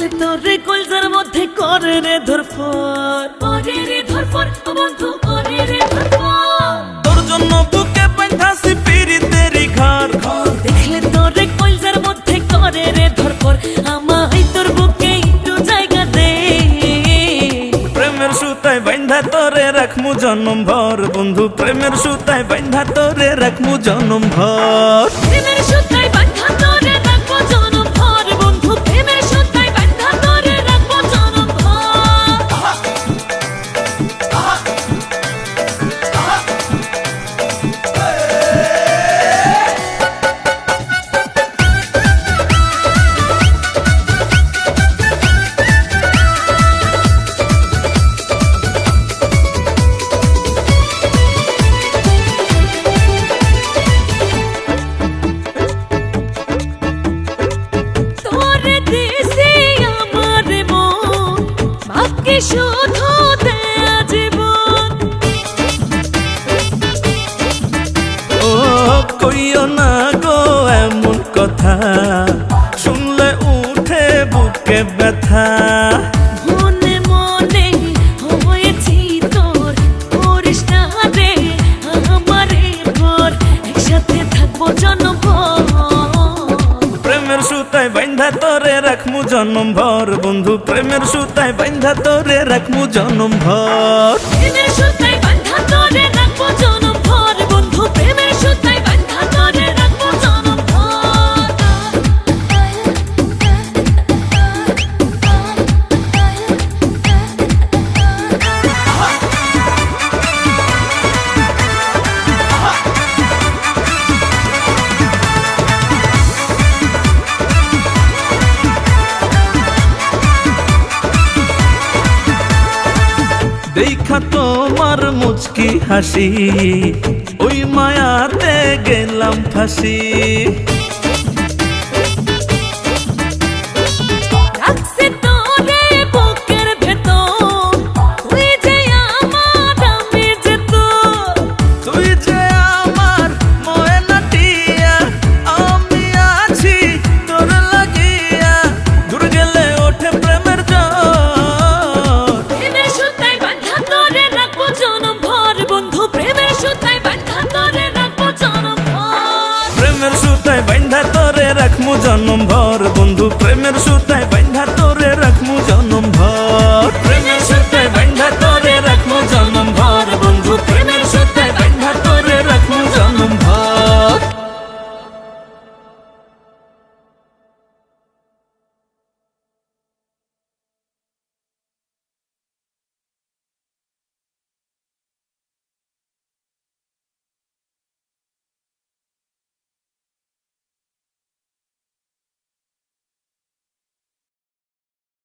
দেখলে তোরে কলজার মধ্যে করে রে ধরফর, করে রে ধরফর ও বন্ধু, করে রে ধরফর। তোর জন্য বুকে বাঁধাছি পিরিতেরি ঘর, দেখলে তোরে কলজার মধ্যে করে রে ধরফর, আমায় তোর বুকে একটু জায়গা দে। প্রেমের সুতায় বাঁধা তোরে রাখমু জনম ভর, বন্ধু প্রেমের সুতায় বাঁধা তোরে রাখমু জনম ভর। প্রেমের সুতায় বাঁধা তোরে রাখবো জনম ভর, বন্ধু প্রেমের সুতায় বাঁধা তোরে রাখবো জনম ভর। তোরে দিছি আমার মন, বাকি শুধু দেয়া জীবন। ও কইও না গো এমন কথা, শুনলে উঠে বুকে ব্যথা। মনে মনে হয়েছি তোর, করিস না রে আমারে ভর, একসাথে থাকবো জনমভর। প্রেমের সুতায় বাঁধা তোরে রাখমু জনম ভর, বন্ধু প্রেমের সুতায় বাঁধা তোরে রাখমু জনম ভর। প্রেমের সুতায় বাঁধা তোরে রাখবো জনম ভর, বন্ধু প্রেমের সুতায় বাঁধা তোরে রাখবো জনম ভর। দেখা তোমার মুচকি হাসি, ওই মায়াতে গেলাম ফাঁসি। রাখছি তোরে বুকের ভেতর, তুই যে আমার, আমি যে তোর। তুই যে আমার ময়না টিয়া, আমি আছি তোর লাগিয়া, দূর গেলে ওঠে প্রেমের জ্বর। প্রেমের সুতায় বাঁধা তোরে রাখবো জনম ভর, বন্ধু প্রেমের সুতায় বাঁধা তোরে রাখবো জনম ভর। প্রেমের সুতায় বাঁধা তোরে রাখমু জনম